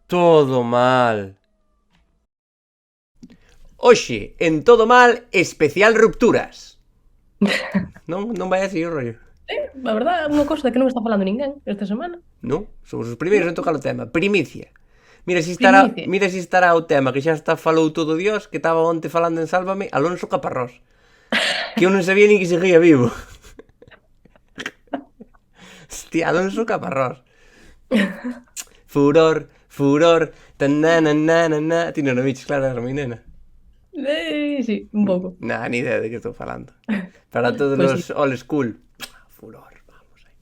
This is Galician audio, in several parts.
Todo mal. Oxe, en todo mal, especial rupturas. Non vai así o rollo. A verdade, é unha cousa que non está falando ninguén esta semana. Non, somos os primeiros Non, en tocar o tema. Primicia. primicia. Mira si estará o tema que xa está falou todo Dios, que estaba onte falando en Sálvame, Alonso Caparrós. Que eu non sabía nin que seguía vivo. Hostia, Alonso Caparrós. Furor, furor, tananana. Ti non o biches, claro, era mi nena. Sí, un pouco. Nada, ni idea de que estou falando. Para todos Pois sí. los old school. Furor, vamos aí.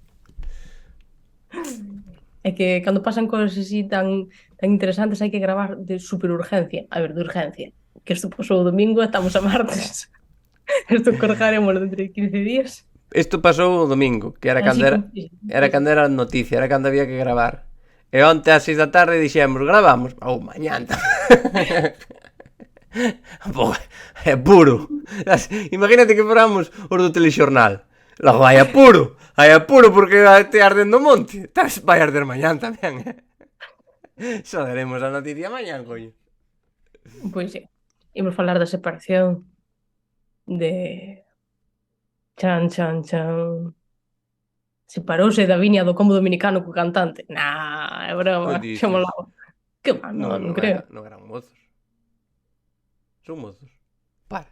É que cando pasan cousas así tan interesantes hai que gravar de super urgencia. A ver, de urgencia. Que isto pasou o domingo e estamos a martes. Isto corregaremos dentro de 15 días. Isto pasou o domingo, que era Así cando era, como... era cando era noticia, era cando había que gravar. E onte ás 6 da tarde dixemos, gravamos. Ou mañán. É puro. Imagínate que foramos os do telexornal. Logo, hai apuro porque te ardendo o monte. Vai arder mañán tamén, Só daremos a noticia mañán, coño. Pois sí. Imos falar da separación de... Chan, chan, chan. Separouse Davinia do combo dominicano co cantante. Nah, é Que broma. Xa dices? molaba. Que mal, non creo. Non eran mozos. Son mozos. Para.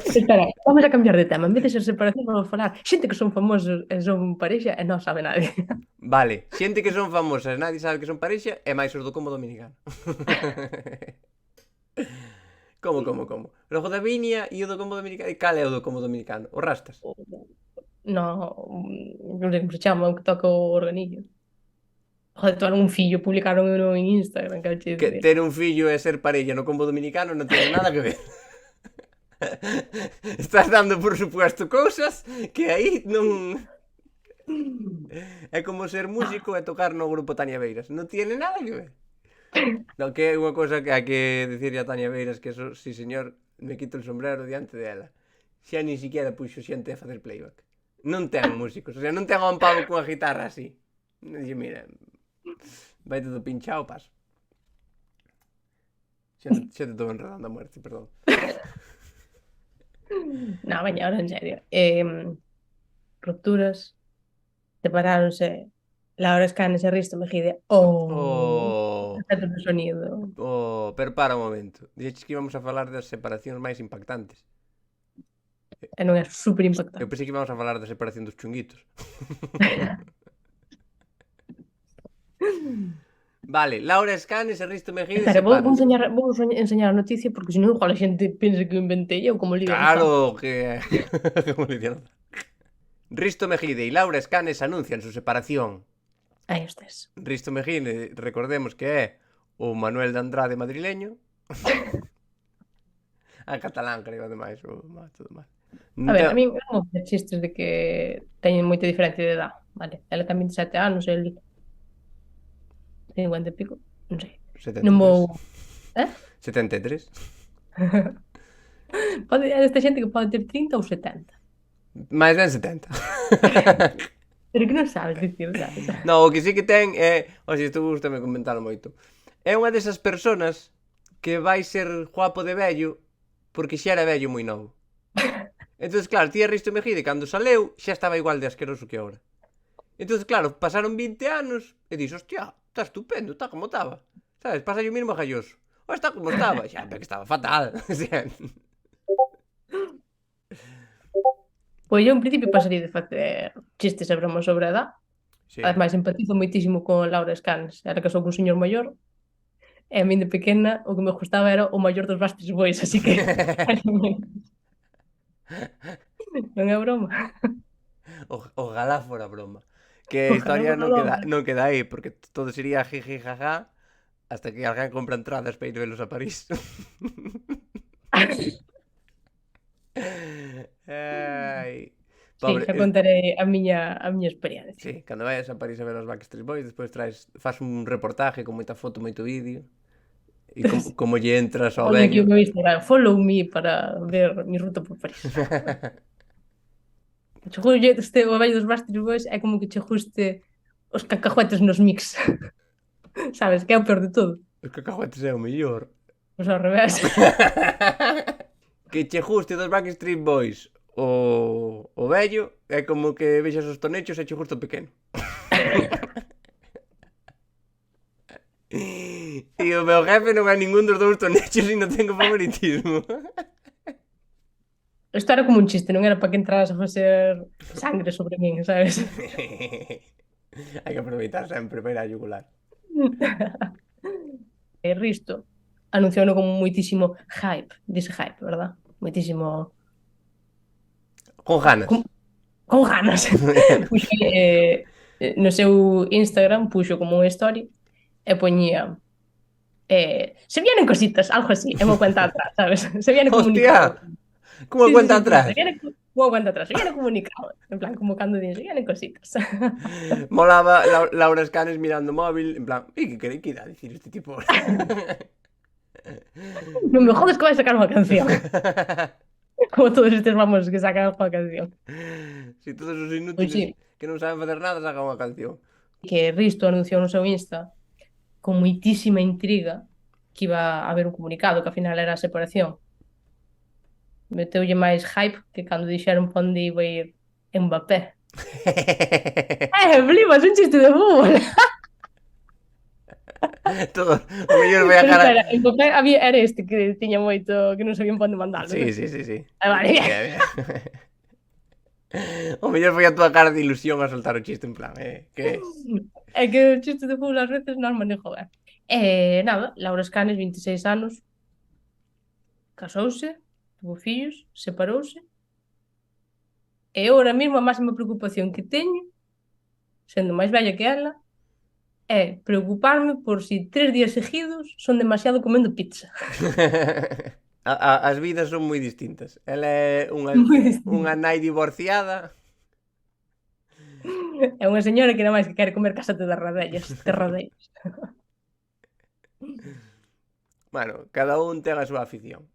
Espera, vamos a cambiar de tema. En vez de ser separación, vamos a falar xente que son famosos e son parexa e non sabe nadie. Vale, xente que son famosas, nadie sabe que son parexa, e máis os do combo dominicano. Como? Logo da Viña e o do combo dominicano. E cal é o do combo dominicano? O Rastas. No, non sei como se chama, o que toca o organillo. Joder, tomaron un fillo, publicaron uno en Instagram, que che Que dicir. ter un fillo e ser parella no combo dominicano non tiene nada que ver. Estás dando por supuesto cousas que aí non... É como ser músico e tocar no grupo Tania Beiras. Non tiene nada que ver. Non, que é unha cousa que hai que dicirle a Tania Beiras que eso, si señor, me quito el sombrero diante dela. Xa ni siquiera puxo xente a facer playback. Non ten músicos, o sea, non ten a un pavo cunha guitarra así. Dixe, mira, vai todo pinchado, paso. Xa te estou enredando a muerte, perdón. No, veña, ahora en serio. Rupturas, separáronse. Laura Escanes e Risto Mejide. Oh, Oh, efectos de sonido. pero para un momento. Dixeches que íbamos a falar das separacións máis impactantes. E non é super Eu impactante. pensei que íbamos a falar da separación dos chunguitos. Vale, Laura Escanes e Risto Mejide Espera, sepáranse. vou enseñar a noticia porque senón igual a xente pensa que o inventei eu como Lidia Lozano. Claro que... Como le dieron. Risto Mejide y Laura Escanes anuncian su separación. Aí estes. Risto Mejide, recordemos que é o Manuel de Andrade madrileño. A catalán, creo, ademais. Todo mal. A ver, a mí non vou facer chistes de que teñen moita diferencia de edad, vale? Ela ten 27 anos, el 50 e pico, non sei. Non vou... 73. Eh? 73. Pode, é desta xente que pode ter 30 ou 70. Mais ben 70. Pero que non sabes dicir, sabes? No, o que sí que ten é... Oxe, isto gusta me comentarlo moito. É unha desas personas que vai ser guapo de vello porque xa era vello moi novo. Entón, claro, tía Risto Mejide, cando saleu, xa estaba igual de asqueroso que agora. Entón, claro, pasaron 20 anos e dixo, hostia, está estupendo, está como estaba. Sabes, pasa o mismo galloso. O está como estaba, xa, pero que estaba fatal. Pois eu, en principio, pasaría de facer chistes e bromas sobre a edad. Sí. Ademais, empatizo moitísimo con Laura Escanes. Ela casou cun señor maior. E a min de pequena o que me gustaba era o maior dos Backstreet Boys, así que... non é broma. Ojalá fora broma. Que a Ojalá historia fuera broma. non queda aí, porque todo sería jiji jaja hasta que alguén compra entradas para ir velos a París. Ai. Sí, Pobre, xa contarei a miña experiencia. sí, cando vayas a París a ver os Backstreet Boys, despois fas un reportaje con moita foto, moito vídeo, e como lle entras ao Olha aquí vello. o meu Instagram, follow me para ver mi ruta por París. Che guste o vello dos Backstreet Boys é como que che guste os cacahuetes nos mix. Sabes, que é o peor de todo. Os cacahuetes é o mellor. Pois ao revés. Que che guste dos Backstreet Boys o vello é como que vexas os tonechos e che gusta o pequeno. E o meu jefe non é ningún dos dous tonechos e non tengo favoritismo. Isto era como un chiste, non era para que entraras a facer sangre sobre min, sabes? Hai que aproveitar sempre para ir a yugular. E Risto anunciouno con moitísimo hype, dice hype, verdad? Moitísimo Con ganas. con ganas. Puxo, no seu Instagram puxo como unha story e poñía se vienen cositas, algo así, é unha cuenta atrás, sabes? Se viene comunicado. Hostia, como Sí, sí, cuenta sí, sí, se atrás. viene unha cuenta atrás, se viene comunicado. En plan, como cando dicen, se vienen cositas. Molaba Laura Escanes mirando o móvil, en plan, que irá dicir este tipo ahora? Non me jodes que vai sacar unha canción. Como todos estes famosos que sacan unha canción. Si todos os Pois inútiles sí, que non saben facer nada sacan unha canción. que Risto anunciou no seu Insta con moitísima intriga que iba a haber un comunicado, que ao final era a separación. Meteulle máis hype que cando dixeron pa onde iba a ir Mbappé. Flipas, un chiste de fútbol. Todo, o mellor vai a Pero cara. espera, Mbappé era este que tiña moito, que non sabían pa onde mandalo, Sí, non? sí, sí, sí. Vale, bien. Bien, bien. O mellor foi a túa cara de ilusión a soltar o chiste en plan, que É que o chiste de fútbol ás veces non manejo ben. Nada, Laura Escanes, 26 anos, casouse, tuvo fillos, separouse, e eu ahora mesmo a máxima preocupación que teño, sendo máis vella que ela, é preocuparme por si 3 días seguidos son demasiado comendo pizza. as vidas son moi distintas. Ela é Moi distinto. unha nai divorciada. É unha señora que nada máis que quere comer casate de radellas, terradellas. Bueno, cada un ten a súa afición.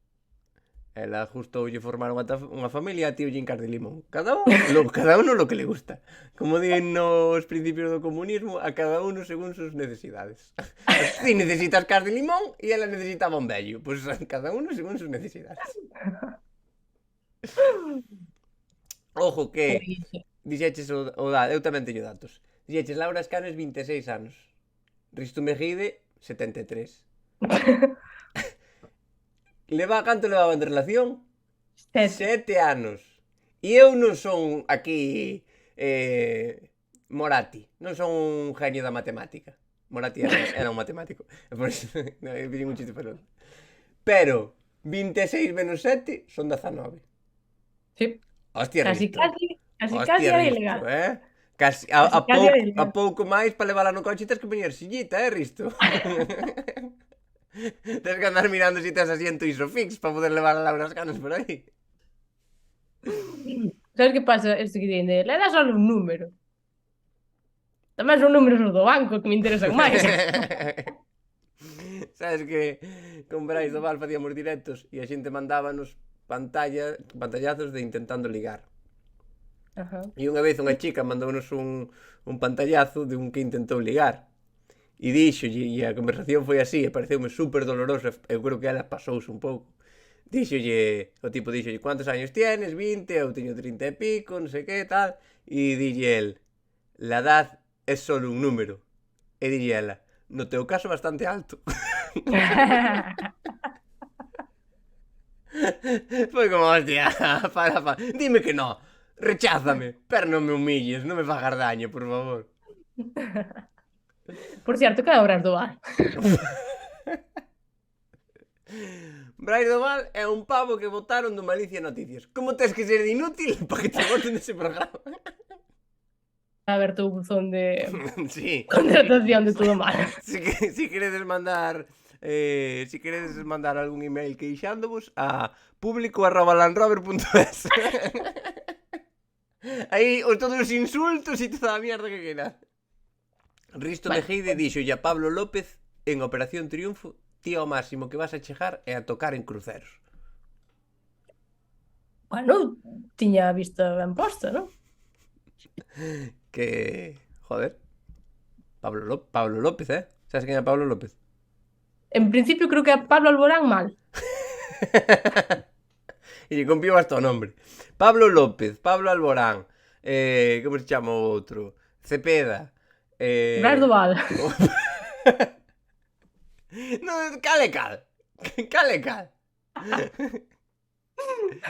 Ela gustoulle formar unha familia, a tío Gincas de limón. Cada uno lo que le gusta. Como din nos principios do comunismo, a cada uno según sus necesidades. Si necesitas cas de limón e ela necesitaba un vello. Pois cada uno según sus necesidades. Ojo que dixeches o dado, eu tamén teño datos. Dixeches Laura Escanes 26 anos. Risto Mejide 73. Canto levaban de relación? 7 anos. E eu non son aquí Morati. Non son un genio da matemática. Morati era un matemático. Por iso, pidín un chiste pelón. Pero 26 menos 7 son 19. Sí. Hostia, Casi, Risto. casi Hostia, era Risto, ilegal. Casi, a pouco máis para levar no coche tens que poñer sillita, Risto? Tens que andar mirando si tes asiento Isofix para poder levar a Laura Escanes por aí. Sabes que pasa? Isto que dicen de, le das só un número. Tamén son números os do banco que me interesan máis. Sabes que con Brais do Val facíamos directos e a xente mandábanos pantallazos de intentando ligar. Ajá. E unha vez unha chica mandounos un pantallazo de un que intentou ligar. E díxolle, e a conversación foi así, e pareceume super dolorosa, eu creo que ela pasouse un pouco. Díxolle, o tipo díxolle, ¿cuántos años tienes? 20, eu teño 30 e pico, non sei que, tal. E dille el, la edad é solo un número. E dille ela, no teu caso bastante alto. Foi como, hostia, para. Dime que no, recházame, pero non me humilles, non me fagas daño, por favor. Por certo, que é Brais do Val? Brais do Val é un pavo que votaron do Malicia Noticias. Como tes que ser de inútil para que te voten dese programa? Aberto o buzón de Sí. contratación de todo mal. Si queredes mandar algún email queixándovos a público@landrover.es. Aí todos os insultos e toda a mierda que queiras. Risto Mejide dixolle a Pablo López en Operación Triunfo, tío, ao máximo que vas a chegar é a tocar en cruceros. Bueno, tiña a vista ben posta, non? Que, joder, Pablo López, Sabes quen é Pablo López? En principio creo que a Pablo Alborán mal. E lle copiou hasta o nombre. Pablo López, Pablo Alborán, como se chama o outro? Cepeda. Blas do Val. No, cal e cal. Cal e cal.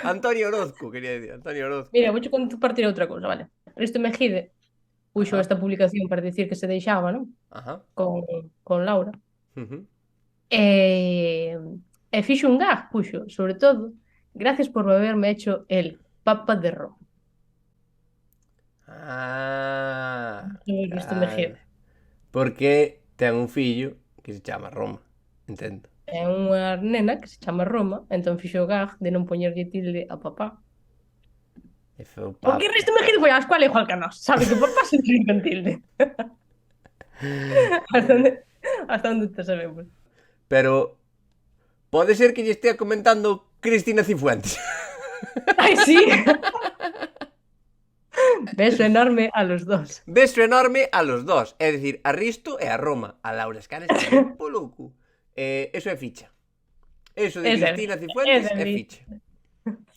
Antonio Orozco, quería decir. Antonio Orozco. Mira, vou compartir outra cousa, vale? Risto Mejide puxo Ajá, esta publicación para dicir que se deixaba, non? ajá. Con Laura. Ujú. E, e fixo un gag, puxo, sobre todo, gracias por haberme hecho el Papa de Roma. Ah, Sobre Risto claro. Mejide. Porque ten un fillo que se chama Roma. Entendo. É unha nena que se chama Roma, entón fixo o gag de non poñerlle tilde a papá. E foi o Porque Papa. Risto Mejide foi á escola igual que a nós, sabe que o papá se escribe con tilde. Hasta onde, hasta onde te sabemos. Pero pode ser que lle estea comentando Cristina Cifuentes. Ai, sí. Beso enorme a los dos. Beso enorme a los dos. É dicir, a Risto e a Roma. A Laura Escanes está un po louco. Eso é ficha. Eso de Ese Cristina es Cifuentes el é mío. ficha.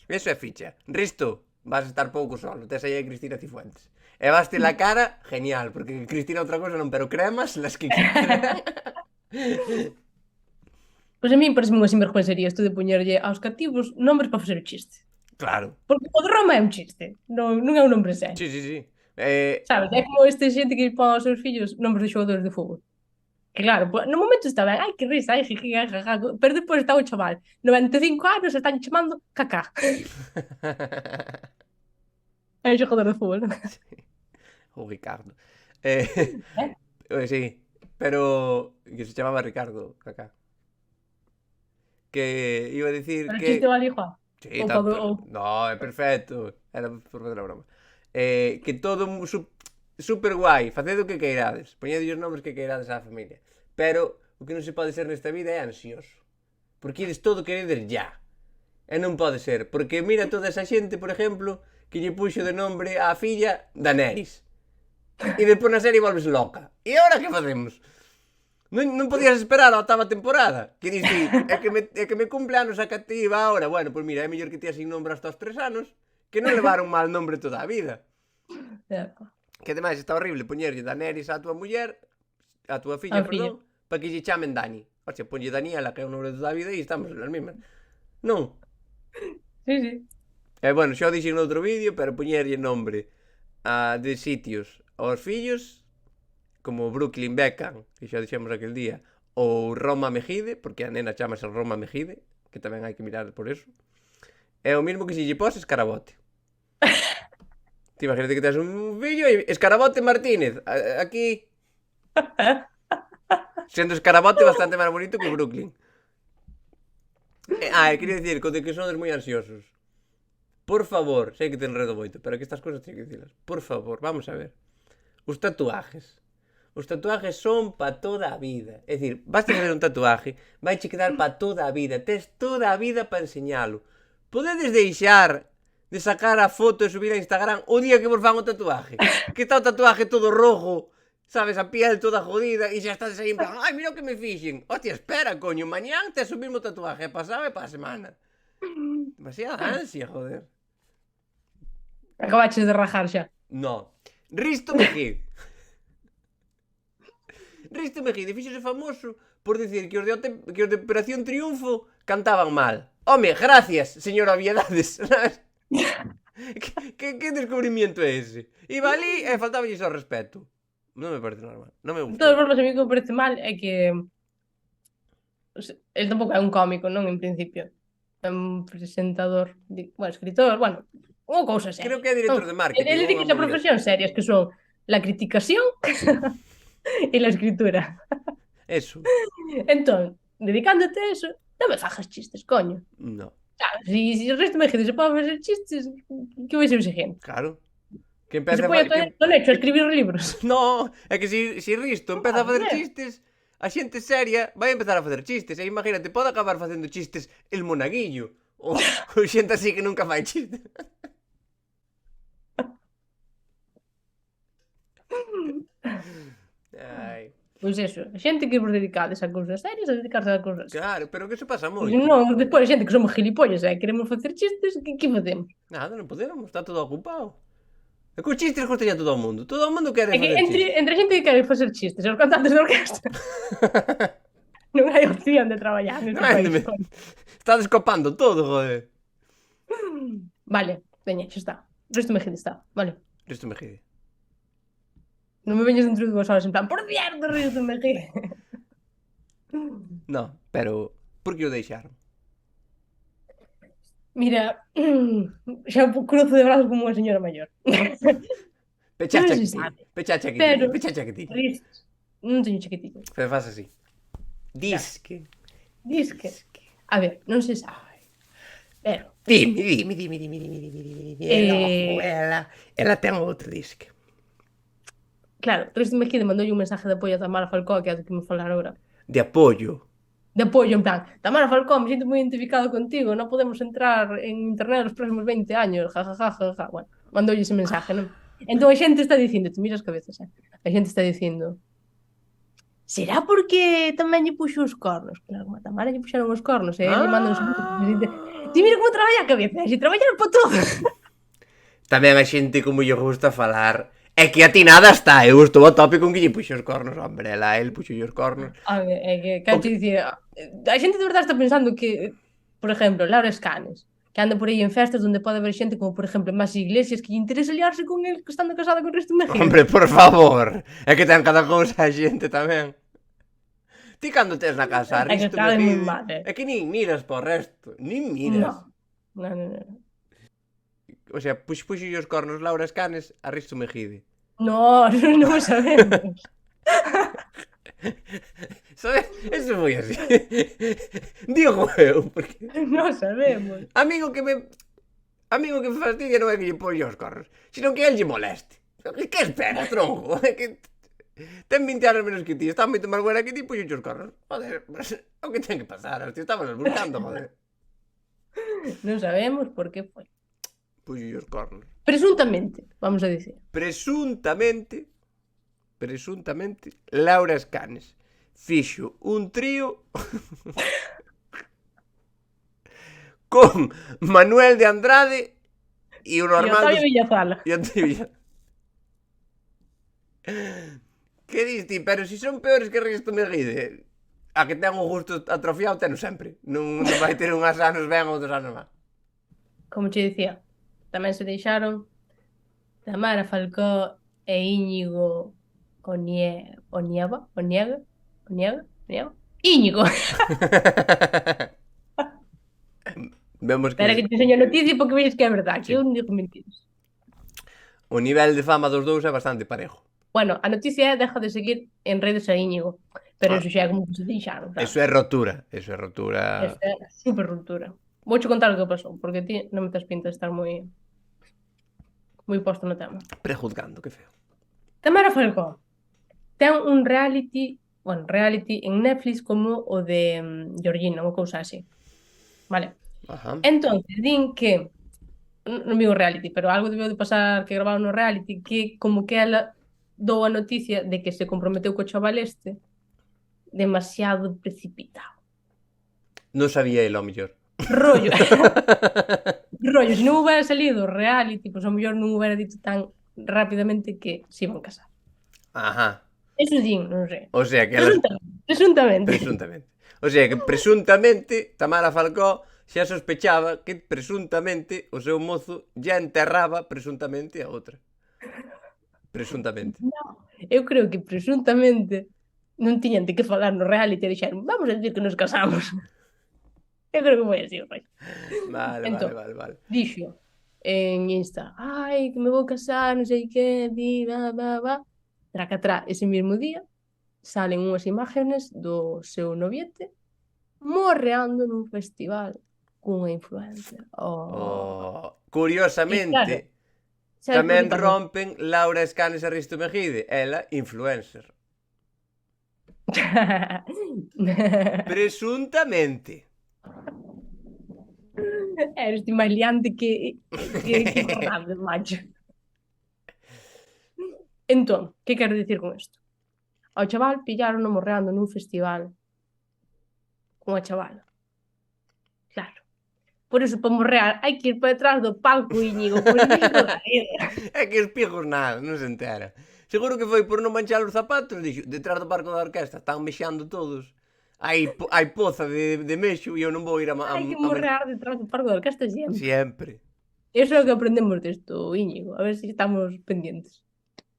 Eso é ficha. Risto, vas a estar pouco solo. Tes aí a Cristina Cifuentes. E vaste la cara, genial, porque Cristina outra cosa non, pero cremas las que quieras. Pois a mí parece unha sinvergüencería isto de poñerlle aos cativos nombres para facer o chiste. Claro. Porque o de Roma é un chiste, non é un nombre serio. Sí, sí, sí. Sabes? É como esta xente que pon aos seus fillos nombres de xogadores de fútbol. Que claro, no momento está ben, ai, que risa, ai, jiji, jajaja, pero depois está o chaval, 95 anos, están chamando Kaká. É un xogador de fútbol. O Ricardo. Eh, Eh? sí, pero que se chamaba Ricardo, Kaká. Que iba a decir Pero o chiste que... vale igual. Sí, Ou está... pode, ou... No, é perfecto. Era por fazer a broma. Que todo super guai. Faced o que queirades. Poñede os nomes que queirades á familia. Pero o que non se pode ser nesta vida é ansioso. Porque ides todo queredes ya. E non pode ser. Porque mira toda esa xente, por exemplo, que lle puxo de nombre á filla Daenerys. E despois na serie volves loca. E agora que facemos? Non podías esperar a octava temporada. Que diste, é que me cumple anos a cativa ahora. Bueno, pois mira, é mellor que tías sin nombre hasta os 3 anos que non levar un mal nombre toda a vida. Yeah. Que ademais está horrible poñerlle Daenerys á tua muller, á tua filla, A filla. perdón, para que lle chamen Dani. O sea, ponlle Daniela, que é o nombre de toda a vida, e estamos nas mismas. Non. Sí, sí. Bueno, xa o dixen no outro vídeo, pero poñerlle nombre de sitios aos fillos, como Brooklyn Beckham, que xa dixemos aquel día, ou Roma Mejide, porque a nena chamase Roma Mejide, que tamén hai que mirar por eso. É o mismo que se lle poses Escarabote. Te imagínate que tens un fillo e Escarabote Martínez, aquí, sendo Escarabote bastante máis bonito que Brooklyn. Quería dicir, co de que sodes moi ansiosos. Por favor, sei que te enredo moito, pero que estas cosas teño que dicilas. Por favor, vamos a ver. Os tatuajes. Os tatuajes son para toda a vida. É dicir, basta fazer un tatuaje, vai che quedar para toda a vida. Tes toda a vida para enseñalo. Podedes deixar de sacar a foto e subir a Instagram o día que vos fan o tatuaje. Que está o tatuaje todo rojo, sabes, a piel toda jodida e xa estás aí en plan, ai, mira o que me fixen. Hostia, espera, coño, mañán tes o mesmo tatuaje, pasado e para a semana. Demasiada ansia, joder. Acabaches de rajar xa. No. Risto Mejide. Risto Mejide fíxose famoso por dicir que os de Operación Triunfo cantaban mal. Home, gracias, señora Viedades. Que descubrimiento é ese? Iba ali e faltaba ao respeto. Non me parece normal. Non me De gusta. todas formas, a mí o que me parece mal é que el tampouco é un cómico, non? En principio. É un presentador, bueno, escritor, bueno, unha cousa seria. Creo que é director de marketing. Él dedica a profesións serias, que son la criticación e la escritura. Eso. Entón, dedicándote a eso, non me fajas chistes, coño. No. Claro, si o resto me gente se pode facer chistes, que vai ser o seguinte? Claro. Que Que se empece a pode que... todo hecho a escribir libros. No, é que si Risto empeza a facer Joder. chistes, a xente seria vai empezar a facer chistes. E imagínate, pode acabar facendo chistes el monaguillo. Ou xente así que nunca fai chistes. Ai. Pois eso, a xente que vos dedicades a cousas serias, a dedicarse a cousas serias. Claro, pero que se pasa Pois moito. non, despois a xente que somos gilipollas e queremos facer chistes, que facemos? Nada, non podemos, está todo ocupado. E cos chistes gustaría todo o mundo. Todo o mundo quere É que facer entre, chistes. entre a xente que quere facer chistes e os cantantes de orquestra non hai opción de traballar Non neste hai país. onde está descopando todo, joder. Vale, veña, xa está. Resto me está, vale. Isto me gide. Non me veñas dentro de 2 horas en plan, por cierto, resto me Non, pero por que o deixaron? Mira, xa cruzo de brazos como unha señora maior. Pechache Non aquí se ti. sabe, Pechache aquí pero ti. Pechache aquí ti. riscos. Non teño chiquitito. Pero faz así. Disque. Disque. A ver, non se sabe. Pero, Dime. Ela ten outro disque. claro, Resto Mejide mandoulle un mensaje de apoio a Tamara Falcó, que é do que me falar agora. De apoio. De apoio, en plan, Tamara Falcó, me siento moi identificado contigo, non podemos entrar en internet os próximos 20 años, ja. Bueno, mandoulle ese mensaje, non? Entón a xente está dicindo, te miras cabezas, a xente está dicindo, será porque tamén lle puxo os cornos? Claro, como a Tamara lle puxeron os cornos, e lle mandan os... Ti mira como traballa a cabeza, se traballar para todo. Tamén a xente como lle gusta falar. É que a ti nada está. Eu estou a tope con que lle puxo os cornos, hombre. El puxo os cornos. A ver, é que, quero te dicir, a xente de verdade está pensando que, por exemplo, Laura Escanes, que anda por aí en festas onde pode haber xente como, por exemplo, Masi Iglesias, que lle interesa liarse con el que estando casada con Resto Mejide. Hombre, por favor. É que ten cada cousa a xente tamén. Ti cando tes na casa a É que Risto cae moi Mejide, mal, é que nin miras por resto. Nin miras. No. O sea, puxo os cornos Laura Escanes a Risto Mejide. No, non o sabemos. Sabes? Eso foi así. Digo eu, porque... Non sabemos. Amigo que me fastidia non é que lle poño os cornos, sino que el lle moleste. Que espera, tronco? É que ten 20 anos menos que ti, está moito máis buena que ti, poño os cornos. Joder, o que ten que pasar? Hostia, estábamos buscando, joder. Non sabemos por que foi. Poño os cornos. Presuntamente, vamos a dicir. Presuntamente, Laura Escanes fixo un trío con Manuel de Andrade e o E normal Octavio Villazala. E Octavio Villazala. Que dis ti? Pero si son peores que Risto Mejide. A que ten o gusto atrofiado teno sempre. Non vai ter unhas anos ben ou outros anos mal. Como che dicía, tamén se deixaron Tamara Falcó e Íñigo Oniega? Íñigo! Vemos Espera que te enseño a noticia porque veis que é verdade, que eu non digo mentiras. O nivel de fama dos dous é bastante parejo. Bueno, a noticia é deja de seguir en redes a Íñigo, pero eso xa é como que se deixaron, claro. Eso é rotura. Eso é super ruptura. Vouche contar o que pasou, porque ti non me tes pinta de estar moi posto no tema. Prejuzgando, que feo. Tamara Falcó ten un reality en Netflix como o de Georgina, unha cousa así. Vale. Ajá. Entón, din que non digo reality, pero algo debeu de pasar que gravaron no reality, que como que ela dou a noticia de que se comprometeu co chaval este demasiado precipitado. Non sabía el, ao mellor. Rollo, se non hubiera salido reality, pois ao mellor non hubiera dito tan rapidamente que se iban casar. Ajá. Eso din, non sei. O sea que elas... Presuntamente. O sea que presuntamente Tamara Falcó xa sospechaba que presuntamente o seu mozo ya enterraba presuntamente a outra. Presuntamente. No, eu creo que presuntamente non tiñan de que falar no reality e dixeron, vamos a decir que nos casamos. Eu creo que foi así, pai. Vale. Dixo en Insta, ai, que me vou casar, non sei que, va. Tracatrá, ese mesmo día, salen unhas imágenes do seu noviete morreando nun festival cunha influencer. Curiosamente, Claro, tamén rompen Laura Escanes e Risto Mejide. Ela, influencer. Presuntamente. Eres ti máis liante que Fernández, macho. Entón, que quero dicir con isto? Ao chaval pillaron morreando nun festival cunha chavala. Claro. Por iso, para morrear, hai que ir para detrás do palco, Íñigo, por iso toda a vida. É que os pijos nada, non se entera. Seguro que foi por non manchar os zapatos, dixo, detrás do barco da orquesta, están mexando todos. Hai poza de mexo e eu non vou ir Hai que morrear detrás do palco da orquesta sempre. Sempre. Iso é o que aprendemos desto, Íñigo. A ver se estamos pendientes.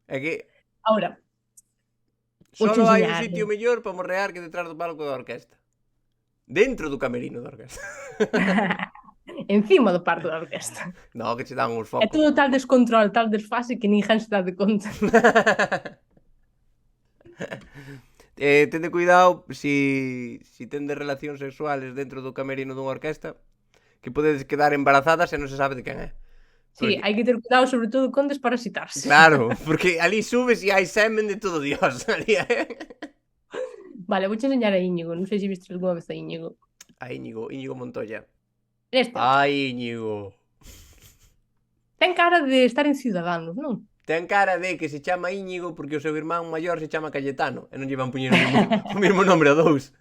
É que Ahora, solo hai un sitio mellor para morrear que detrás do palco da orquesta. Dentro do camerino da orquesta. Encima do palco da orquesta. No, que che dan uns É focos. todo tal descontrol, tal desfase que ninguén se dá de conta. Tende cuidado si tendes relacións sexuales dentro do camerino dunha orquesta, que podedes quedar embarazadas e non se sabe de quen é. Sí, hai que ter cuidado sobre todo con desparasitarse. Claro, porque ali subes e hai semen de todo Dios. Vale, vou enseñar a Íñigo. Non sei se viste alguna vez a Íñigo. A Íñigo Montoya. Este. Ai, Íñigo. Ten cara de estar en Ciudadanos, non? Ten cara de que se chama Íñigo porque o seu irmán maior se chama Cayetano e non lle van poñer o mesmo nombre a dous.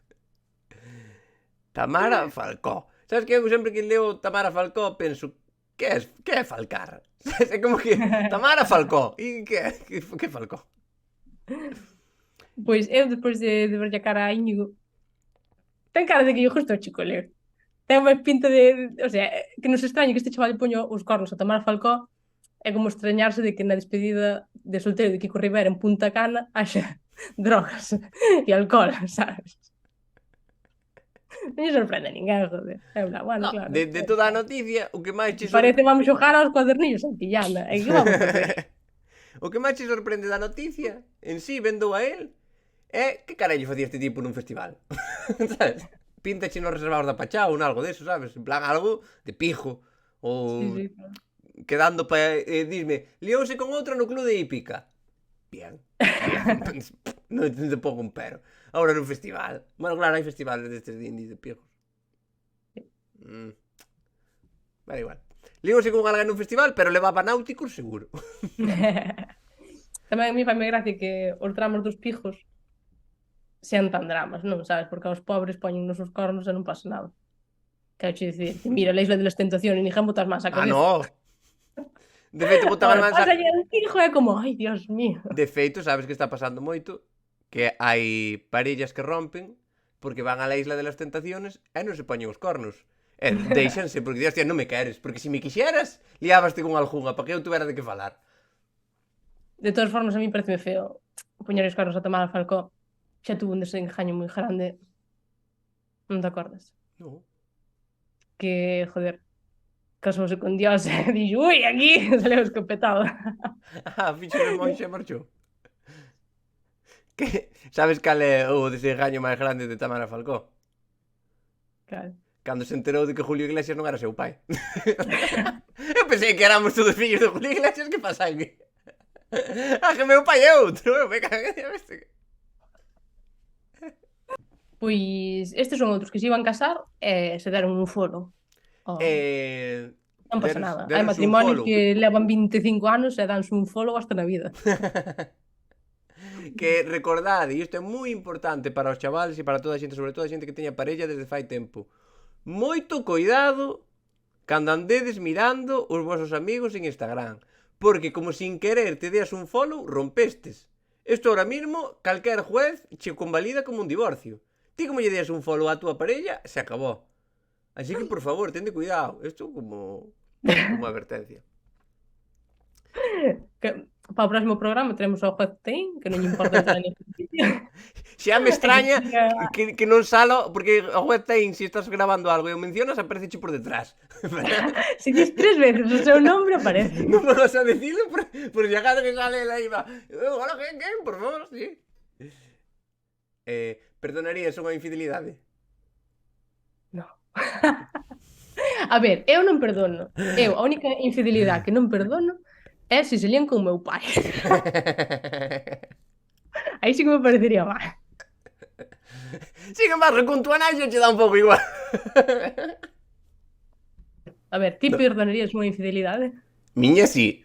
Tamara Falcó. Sabes que eu sempre que leo Tamara Falcó penso, que é Falcar? É como que Tamara Falcó. E que Falcó? Pois eu, despois de verlle a cara a Íñigo, ten cara de que lle gusta o chicoleo. Ten máis pinta de... O sea, que nos extrañe que este chaval lle poño os cornos a Tamara Falcó. É como extrañarse de que na despedida de solteiro de Kiko Rivera en Punta Cana haxa drogas e alcohol, sabes? Non lle sorprende a ninguén, joder. É bla, bueno, No, claro. de toda a noticia, o que máis che Parece vamos xogar aos cuadernillos en pillana. E que vamos facer? O que máis che sorprende da noticia, en sí, vendo a él, é que carallo facía este tipo nun festival. Sabes? Píntache nos reservados da Pachá ou algo deso, sabes? En plan, algo de pijo. Ou Sí, claro. quedando para... disme, liouse con outra no club de hípica. Bien. Non te pongo un pero. Ahora nun festival. Bueno, claro, hai festivales destes de indies de pijos. Vale, igual. Liouse con alguén nun festival, pero levaba náuticos seguro. Tamén a mí faime gracia que os dramas dos pijos sean tan dramas, non sabes? Porque aos pobres poñen nos os cornos e non pasa nada. Quero che dicir, que mira, la Isla de las Tentaciones, ni botas más a cabeza. No! De feito, botaban máis a... Pasa un pijo é como, ai, Dios mío. De feito, sabes que está pasando moito? Que hai parellas que rompen porque van a la Isla de las Tentaciones e non se poñen os cornos. E deixanse, porque dios, non me queres. Porque se me quixeras, liabaste con algunha para que eu tuvera de que falar. De todas formas, a mí parece feo poñer os cornos a Tamara Falcó. Xa tuvo un desengaño moi grande. Non te acordas? No. Que, joder, casouse con Dios e dixo, ui, aquí, saleu escopetado. Fixo de monxe e marchou. Que, sabes cal é o desengaño máis grande de Tamara Falcó? Claro. Cando se enterou de que Julio Iglesias non era seu pai. Eu pensei que éramos todos fillos de Julio Iglesias, que pasa aí? Que meu pai é outro, eu me caguei. Pois estes son outros que se iban casar e se deron un folo. Non pasa nada. Hai matrimonios que levan 25 anos e danse un folo hasta na vida. Que recordade, e isto é moi importante para os chavales e para toda a xente, sobre todo a xente que teña parella desde fai tempo. Moito cuidado cando andedes mirando os vosos amigos en Instagram, porque como sin querer te deas un follow, rompestes. Isto ahora mismo, calquer juez che convalida como un divorcio. Ti como lle deas un follow á túa parella, se acabou. Así que, por favor, tende cuidado. Isto como advertencia. Para o próximo programa teremos ao juez Tein, que non lle importa entrar en justicia. Xa me extraña que non salo, porque o juez Tein, se estás grabando algo e o mencionas, aparece por detrás. Se dis 3 veces o seu nombre, aparece. Non me vas a decirlo por si acaso que sale la iba. Hola, ¿qué? Por favor, sí. Perdonarías unha infidelidade? No. A ver, eu non perdono. Eu, a única infidelidade que non perdono é se se lían con o meu pai. Aí sí que me parecería mal. Sin embargo, con tu nai che dá un pouco igual. A ver, ti perdonarías unha infidelidade? Miña sí.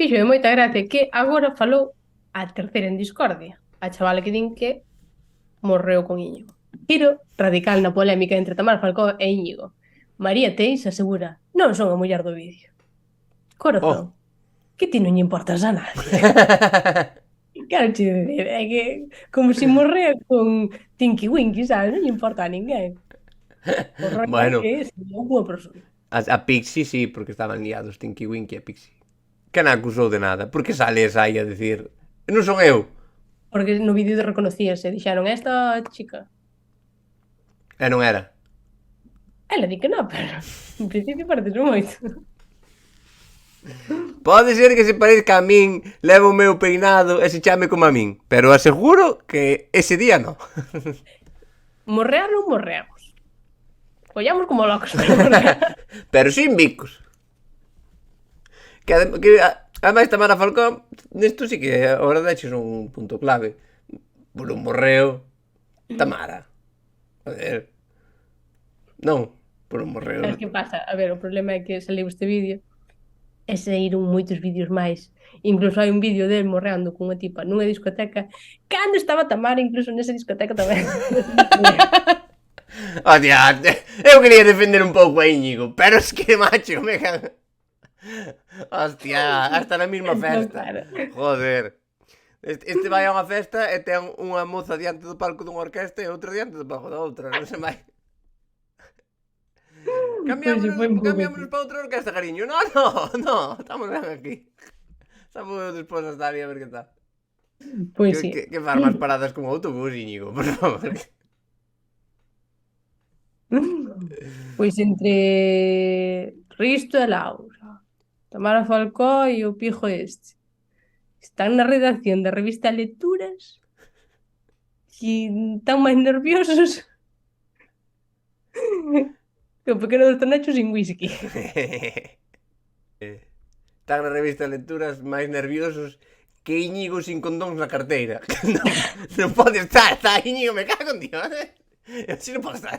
Fíxome moita gracia que agora falou a terceira en discordia. A chavala que din que morreu con Íñigo. Giro radical na polémica entre Tamara Falcó e Íñigo. María Teix asegura: non son a muller do vídeo. Corazón, Oh. que ti non lle importas a nadie. Quero te dicir, é que como se morrea con Tinky Winky, sabes? Non lle importa a ninguén. O rollo é Bueno, que é unha persona. a Pixie sí, porque estaban liados Tinky Winky e Pixie. Que non acusou de nada, porque sale esa aí a decir non son eu. Porque no vídeo de reconocíase, dixeron esta chica. E non era. Ela di que non, pero en principio parece moito. Pode ser que se parezca a min, leva o meu peinado e se chame como a min, pero aseguro que ese día non. Morrear non morreamos. Follamos como locos, pero morrear. Pero sin bicos. Ademais Tamara Falcón, nesto sí que agora deches un punto clave. Por un morreo, Tamara. Joder. Non, por un morreo. Sabes que pasa? A ver, o problema é que saliu este vídeo e saíron moitos vídeos máis. Incluso hai un vídeo del morreando cunha tipa nunha discoteca cando estaba Tamara incluso nesa discoteca tamén. Hostia, eu quería defender un pouco a Íñigo, pero es que, macho, me cago. Hostia, hasta na mesma festa. Claro. Joder. Este vai a unha festa e ten unha moza diante do palco dunha orquesta e outra diante do palco da outra, non se vai. Cambiámonos para outra orquesta, cariño. No, estamos ben aquí. Estamos despois a estar aí a ver que tal. Pois sí. Que faz máis paradas como autobús, Íñigo, por favor. Pois entre Risto e Laura, Tamara Falcó e o pijo este, están na redacción da revista Lecturas que están máis nerviosos que o pequeno dos tornachos sin whisky. Están na revista Lecturas máis nerviosos que Íñigo sin condóns na carteira. Non pode estar, está Íñigo, me cago en Dios. Eu si non podo estar.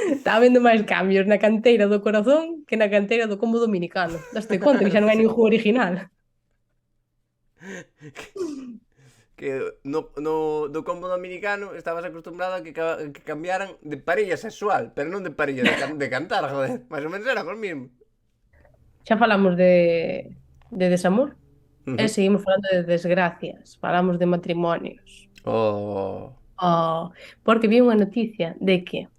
Está habendo máis cambios na canteira do corazón que na canteira do combo dominicano. Daste conta que xa non hai ningún original. Que no combo dominicano estabas acostumbrado a que cambiaran de parella sexual, pero non de parella de cantar, joder. Mais ou menos era o mismo. Xa falamos de desamor e seguimos falando de desgracias. Falamos de matrimonios. Porque vi unha noticia de que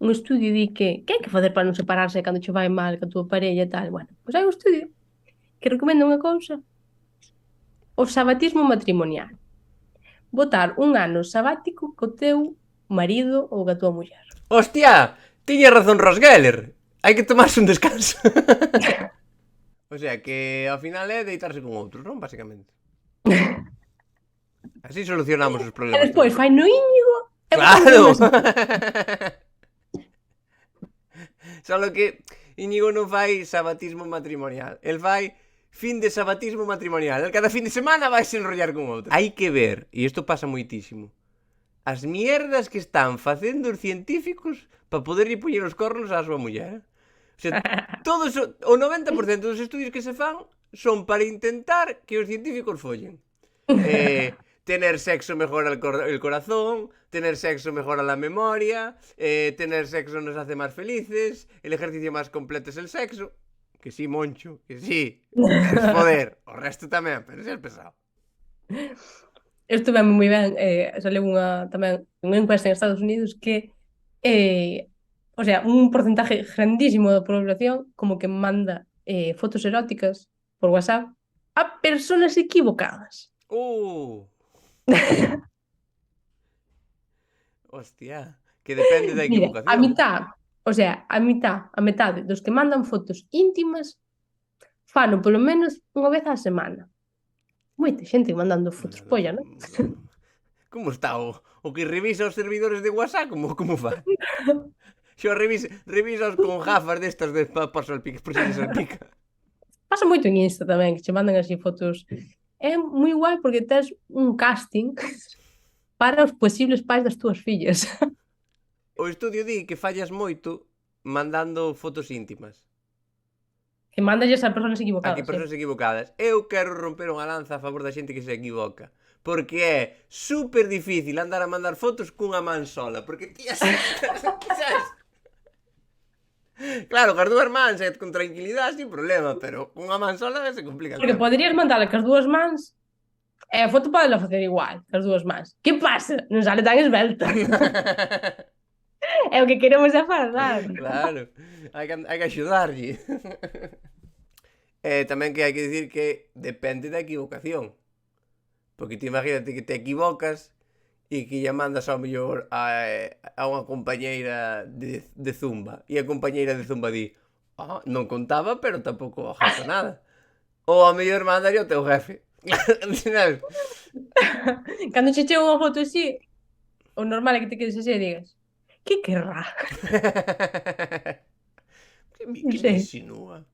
un estudio di que hai que facer para non separarse cando che vai mal ca túa parella e tal. Bueno, pois hai un estudio que recomenda unha cousa: o sabatismo matrimonial. Botar un ano sabático co teu marido ou ca túa muller. Hostia, tiña razón Ross Geller. Hai que tomarse un descanso. O sea, que ao final é deitarse con outros, non? Básicamente. Así solucionamos os E problemas. despois fai no Íñigo e ¡claro! Solo que Íñigo non fai sabatismo matrimonial. El fai fin de sabatismo matrimonial. El cada fin de semana vai se enrollar con outro. Hai que ver, e isto pasa moitísimo, as mierdas que están facendo os científicos para poderlle poñer os cornos á súa muller. O sea, todos, o 90% dos estudios que se fan son para intentar que os científicos follen. Tener sexo mejora el corazón, tener sexo mejora la memoria, tener sexo nos hace más felices, el ejercicio más completo es el sexo. Que sí, Moncho, que sí. Es poder. O resto tamén, pero é pesado. Isto veme moi ben, sale tamén unha encuesta en Estados Unidos que o sea, un porcentaje grandísimo da población como que manda fotos eróticas por WhatsApp a personas equivocadas. Hostia, que depende da equivocación. Mira, a metade dos que mandan fotos íntimas fano polo menos unha vez á semana. Moita xente mandando fotos polla, non? Como está o que revisa os servidores de WhatsApp? Como fa? Xo revisas con gafas destas de por salpica, por si salpica. Pasa moito en Insta tamén, que che mandan así fotos. É moi guai porque tes un casting para os posibles pais das túas fillas. O estudio di que fallas moito mandando fotos íntimas. Que mandas a persoas Aquí equivocadas, sí. persoas equivocadas. Eu quero romper unha lanza a favor da xente que se equivoca. Porque é super difícil andar a mandar fotos cunha man sola. Porque tías... sabes? Claro, cas dúas mans é con tranquilidade, sin problema. Pero cunha man sola se complica el Porque tema. poderías mandala cas dúas mans e a foto podela facer igual, cas dúas mans. Que pasa? Non sale tan esbelta. É o que queremos é falar. Claro, hai que axudarlle. Tamén que hai que dicir que depende da equivocación. Porque ti imagínate que te equivocas e que lle mandas ao mellor a unha compañeira de zumba. E a compañeira de zumba di, non contaba, pero tampouco afecta nada. Ou ao mellor mandalle ao teu jefe. Sabes? Cando che chega unha foto así, o normal é que te quedes así e digas que querrá? Que Non me sei. insinúa?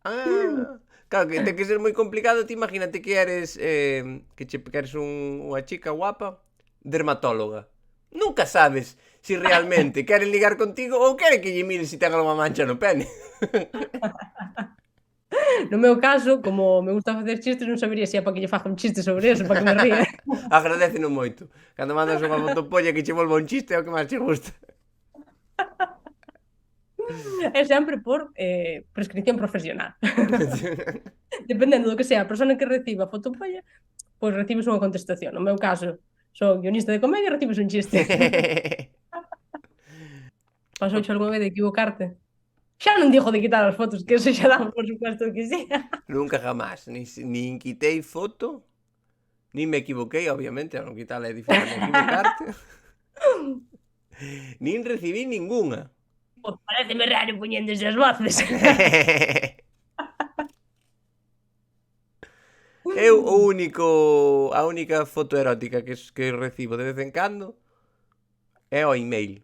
Claro, que ten que ser moi complicado. Ti imagínate que eres que eres unha chica guapa dermatóloga. Nunca sabes si realmente queren ligar contigo ou queren que lle mires si ten algunha mancha no pene. No meu caso, como me gusta facer chistes, non sabería se é para que lle faga un chiste sobre eso, para que me ría. Agradeceno moito. Cando mandas unha fotopolla que che volva un chiste é o que máis che gusta. É sempre por prescripción profesional. Dependendo do que sea a persona que reciba a fotopolla, pois recibes unha contestación. No meu caso, sou guionista de comedia e recibes un chiste. Pasouche algunha vez de equivocarte? Xa non digo de quitar as fotos, que eso xa dá por supuesto que sí. Nunca jamás. Nin quitei foto, nin me equivoquei, obviamente, a non quitala é diferente a equivocarte. Nin recibí ningunha. Pois pareceme raro poñéndose as voces. Eu a única foto erótica que recibo de vez en cando é o email.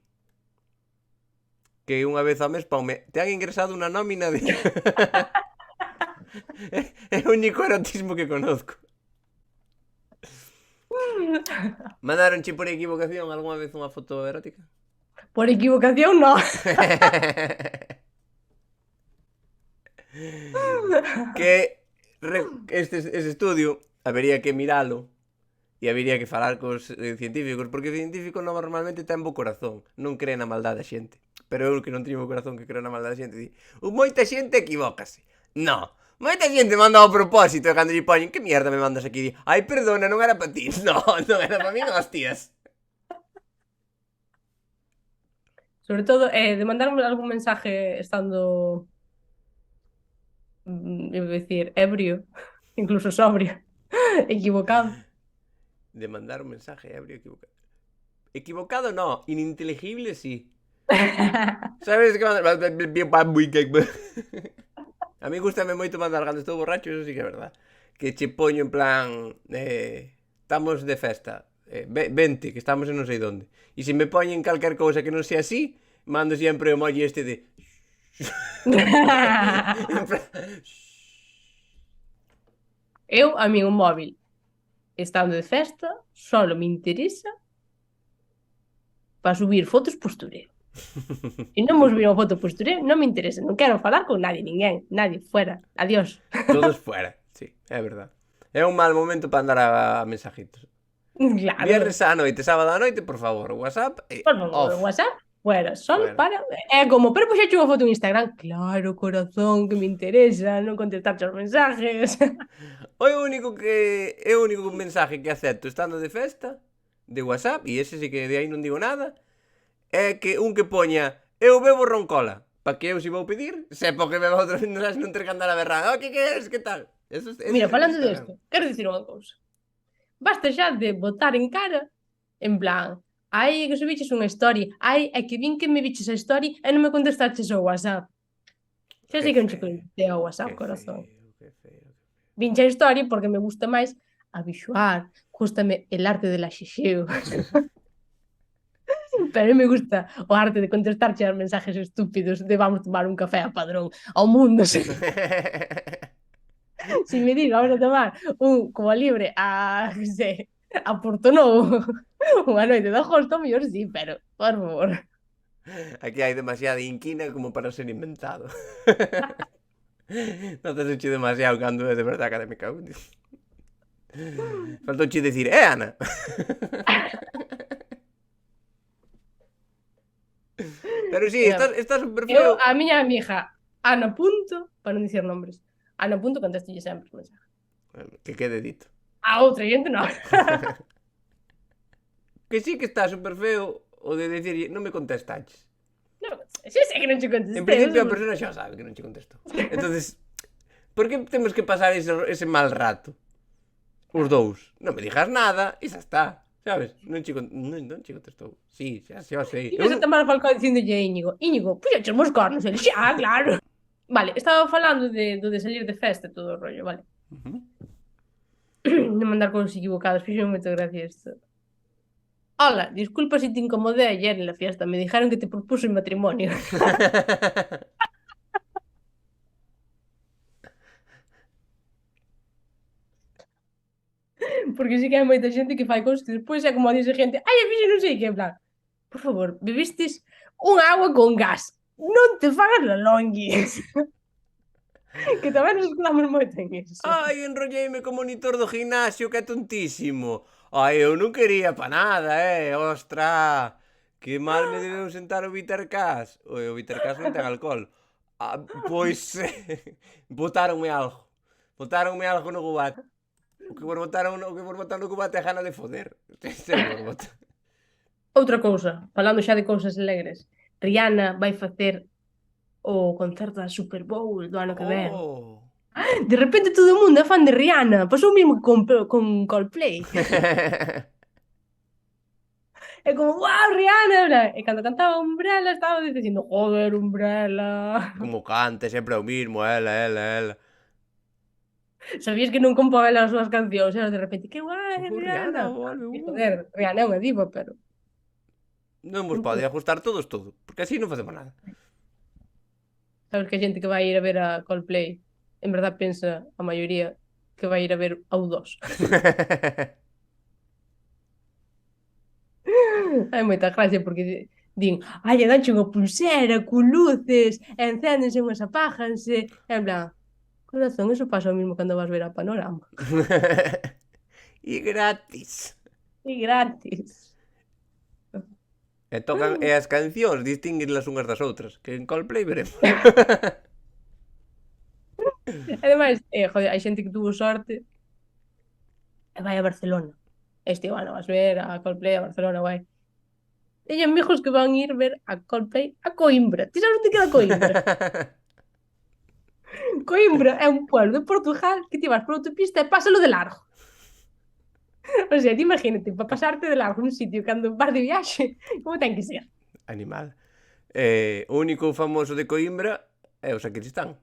Que unha vez ao mes ponme, te han ingresado unha nómina de... É o único erotismo que conozco. Mandaronche por equivocación algunha vez unha foto erótica? Por equivocación, no. Que ese estudio habería que miralo e habería que falar cos científicos, porque o científico normalmente ten bo corazón, non cree na maldade a xente. Pero eu que non teño bo corazón, que creo na maldade a xente, di, moita xente equivócase. No, moita xente manda ao propósito e cando lle poñen, que mierda me mandas aquí? Di, ai, perdona, non era para ti. No, non era para mí, hostias. Sobre todo, de mandarme algún mensaje estando, iba a decir, ebrio, incluso sobrio, equivocado. De mandar un mensaje ebrio equivocado. Equivocado no, ininteligible sí. Sabes que mandar... A mí gustame moito mandar cando estou borracho, eso sí que é verdad. Que che poño en plan... estamos de festa. Vente, que estamos en non sei donde. E se me poñen calquer cousa que non sea así, mando sempre o emoji este de... Eu, a mí, un móvil, estando de festa, solo me interesa para subir fotos postureo. E non vos subir unha foto postureo, non me interesa, non quero falar con nadie, ninguén, nadie, fuera, adiós. Todos fuera, sí, é verdad. É un mal momento para andar a mensajitos. Claro. Viernes á noite, sábado á noite, por favor, WhatsApp Por favor, off. WhatsApp, fuera, solo Fuera. para... É como, pero puxache unha foto en Instagram, claro, corazón, que me interesa, non contestarte os mensajes. O único mensaje que acepto estando de festa de WhatsApp, e ese sí que de aí non digo nada, é que un que poña eu bebo roncola, para que eu se vou pedir, sepa que bebo outro, non ter que andar a berrar, que queres, que tal? Eso Mira, falando desto, quero dicir unha cousa. Basta xa de botar en cara, en plan, ai, que subiches unha story, ai, é que vin que me biches a story e non me contestaches ao WhatsApp. Xa sei que non che contestei ao WhatsApp, corazón. Que feo. Vinche a story porque me gusta máis a visual, gústame el arte de la xixeu. Pero a mí me gusta o arte de contestarche aos mensajes estúpidos de vamos tomar un café a Padrón ao mundo. Se me digo, vamos a tomar un Cuba Libre a, que sei, a Portonou unha noite de agosto, mellor sí, pero, por favor. Aquí hai demasiada inquina como para ser inventado. Notase demasiado cando é de verdade académica. Faltouche dicir, Ana. Pero sí, estás super Eu, feo. a miña amiga Ana Punto, para non dicir nombres, Ana Punto contéstolle sempre os mensajes. Que quede dito. A outra xente non. Que sí que está super feo o de dicir, non me contestaches. Non, xa sei que non che contestei. En principio a persona xa sabe que non che contestou. Entonces, por que temos que pasar ese mal rato? Os dous. Non me digas nada e xa está. Sabes? Non che contestou. Sí, xa sei. E se Tamara Falcao dicindolle a Íñigo, puxache os cornos. Ele, xa, claro. Vale, estaba falando de salir de festa e todo o rollo, vale. De mandar cousas equivocadas. Fixo moita gracia isto. Hola, disculpa si te incomodé ayer en la fiesta. Me dijeron que te propuso el matrimonio. Porque sí que hai moita xente que fai cousas que despois é como a dice gente, ai, a fixe non sei que, en plan, por favor, bebistes un agua con gas, non te fagas la longuis. Que tamén nos escudamos moito en iso. Ai, enrolleime co monitor do gimnasio, que é tontísimo. Ai, eu non quería pa nada, ostra. Que mal me debeu sentar o Vitercas. O Vitercas non ten alcohol. Pois, botáronme algo. Botáronme algo no cubate. O que por botar no cubate é gana de foder. Outra cousa, falando xa de cousas alegres, Rihanna vai facer o concerto da Super Bowl do ano que ven. Oh. De repente todo o mundo é fan de Rihanna. Pasou o mesmo con Coldplay. É como, wow, Rihanna. E cando cantaba Umbrella estaba dicindo, joder, Umbrella. Como cante, sempre o mismo, ela. Sabías que non compón ela as súas cancións, e de repente, que guai, Rihanna, Rihanna. volve. E joder, Rihanna é unha diva, pero... Non vos pode ajustar todos todo, porque así non facemos nada. Sabes que a xente que vai ir a ver a Coldplay, en verdad pensa a maioría que vai ir a ver a U2. Hai moita gracia porque din, ai, e danche unha pulsera con luces, e encéndense unhas apájanse, en plan, corazón, eso pasa o mismo cando vas ver a Panorama. E gratis. E gratis. E tocan e as cancións distinguirlas unhas das outras, que en Coldplay veremos. Ademais, joder, hai xente que tuvo sorte e vai a Barcelona. Este ano vas ver a Coldplay a Barcelona, guai. Teño amigos que van ir ver a Coldplay a Coimbra. Ti sabes onde queda Coimbra? Coimbra é un pueblo de Portugal que ti vas por autopista e pásalo de largo. O sea, ti imagínate, para pasarte de largo nun sitio cando vas de viaxe, como ten que ser? Animal. O único famoso de Coimbra é o Sacristán.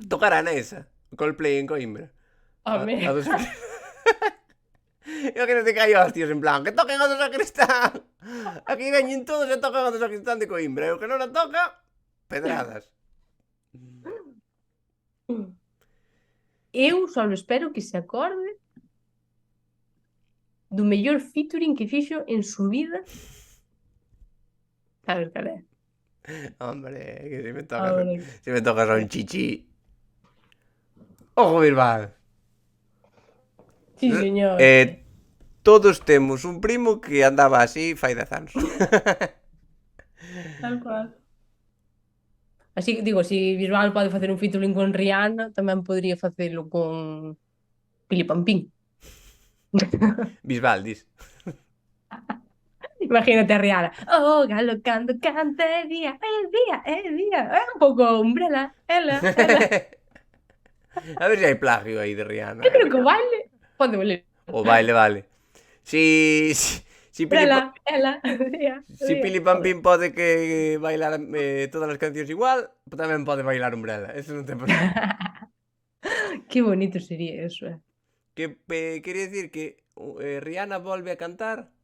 Tocará nesa. Coldplay en Coimbra. Home. Imagínate que hai hostias en plan, que toquen a do Sacristán. Aquí veñen todos e tocan a do Sacristán de Coimbra. E o que non a toca, pedradas. Eu só espero que se acorde do mellor featuring que fixo en su vida. Sabes cal é? Hombre, que se me tocas a un chichi. Ojo, Bilbao. Sí, señor. Todos temos un primo que andaba así fai 10 anos. Tal cual. Así que digo, si Bisbal pode facer un featuring con Rihanna, tamén podría facelo con Pili Pampín. Bisbal, dis. Imagínate a Rihanna. Oh, galo cando canta é día, é día, é día. É un pouco Umbrella, ela. A ver se hai plagio aí de Rihanna. Eu creo que o baile pode valer. O baile, vale. Si Pili Pampín pode que bailar todas as cancións igual, tamén pode bailar Umbrella. Eso non ten problema. Que bonito sería eso, Que quería decir que Rihanna volve a cantar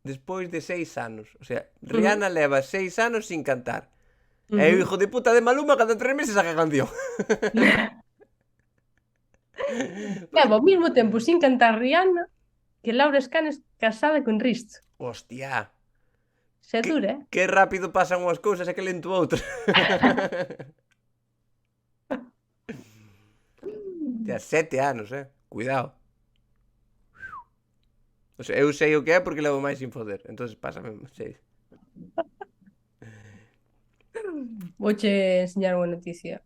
despois de 6 anos. O sea, Rihanna leva 6 anos sin cantar. E o hijo de puta de Maluma cada 3 meses saca canción. Leva ao mesmo tempo sin cantar Rihanna que Laura Escanes casada con Risto. Hostia. Se dura, eh? Que rápido pasan unhas cousas e que lento outras. Te 7 anos, cuidado. O sea, eu sei o que é porque levo máis sin foder. Entonces pásame, sei. Vouche enseñar unha noticia.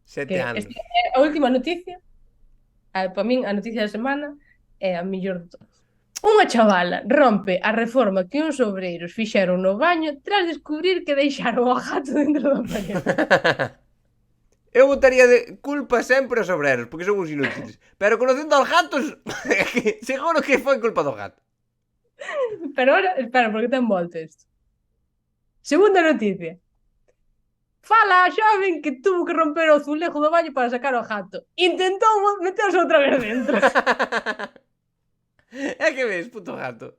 7 Que anos. esta é a última noticia. Para min, a noticia da semana é a mellor de todas. Unha chavala rompe a reforma que uns obreiros fixeron no baño tras descubrir que deixaron o gato dentro da parede. Eu botaría de culpa sempre aos obreros, porque son uns inútiles. Pero conocendo aos gatos, seguro que foi culpa do gato. Pero ahora, espera, porque ten volta isto. Segunda noticia. Fala a xoven que tuvo que romper o azulejo do baño para sacar o gato. Intentou meterse outra vez dentro. É que ves, puto gato.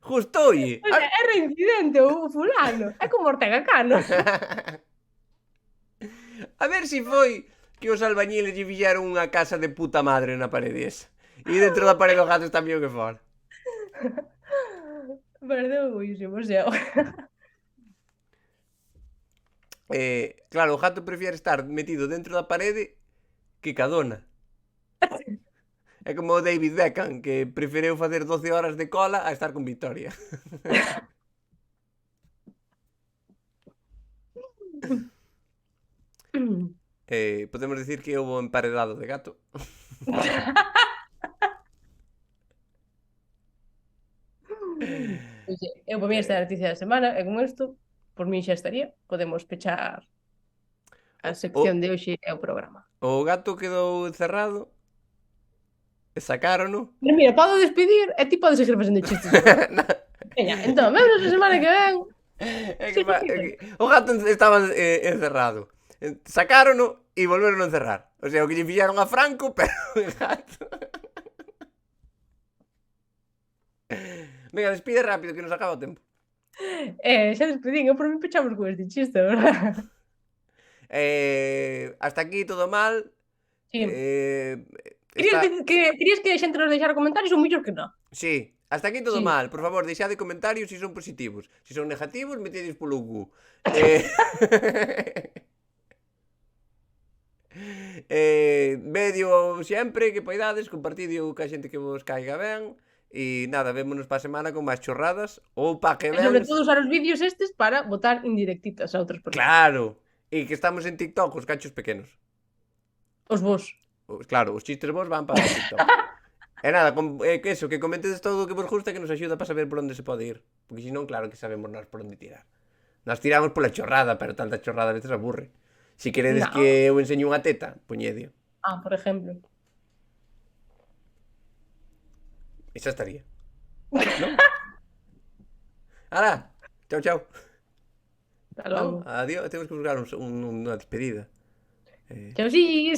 Gustoulle. O sea, é reincidente o fulano. É como Ortega Cano. A ver si foi que os albañiles lle fixeron unha casa de puta madre na parede esa. E dentro da parede o gato está mío que fora. Pareceu buísimo, o sea. Claro, o gato prefiere estar metido dentro da parede que ca dona. É como o David Beckham, que prefereu facer 12 horas de cola a estar con Victoria. Podemos decir que houve emparedado de gato. Oye, eu para mí esta é a noticia da semana e con isto, por mí xa estaría. Podemos pechar a sección de hoxe e o programa. O gato quedou encerrado e sacárono. Pero mira, podo despedir e ti podes seguir facendo chistes. Veña, entón, vemos a semana que ven. O gato estaba encerrado. Sacárono e volveron a encerrar. O sea, o que lle fixaron a Franco, pero o gato. Venga, despide rápido que nos acaba o tempo. Xa despedín, eu por mí pechamos con este chiste, verdad? Hasta aquí todo mal. Sí. Está... Querías que a xente nos deixara comentarios ou mellor que non? Sí, hasta aquí todo Sí. mal. Por favor, deixade comentarios se son positivos. Se son negativos, metedes polo cu. Medio sempre que poidades, compartidio ca xente que vos caiga ben. E nada, vémonos pa semana con máis chorradas. Ou pa que E sobre vens... todo usar os vídeos estes para botar indirectitas a outras persoas. Claro. E que estamos en TikTok, os cachos pequenos. Os vos. Claro, os chistes vos van para TikTok. E nada, que eso, que comentedes todo o que vos gusta, que nos axuda para saber por onde se pode ir. Porque senón, claro que sabemos nós por onde tirar. Nós tiramos pola chorrada, pero tanta chorrada a veces aburre. Si queredes No. que eu enseñe unha teta, poñedio. Por exemplo. E xa estaría. ¿No? Ala, chao, chao. Hasta logo. Adiós, temos que buscar unha despedida. Chao, sí.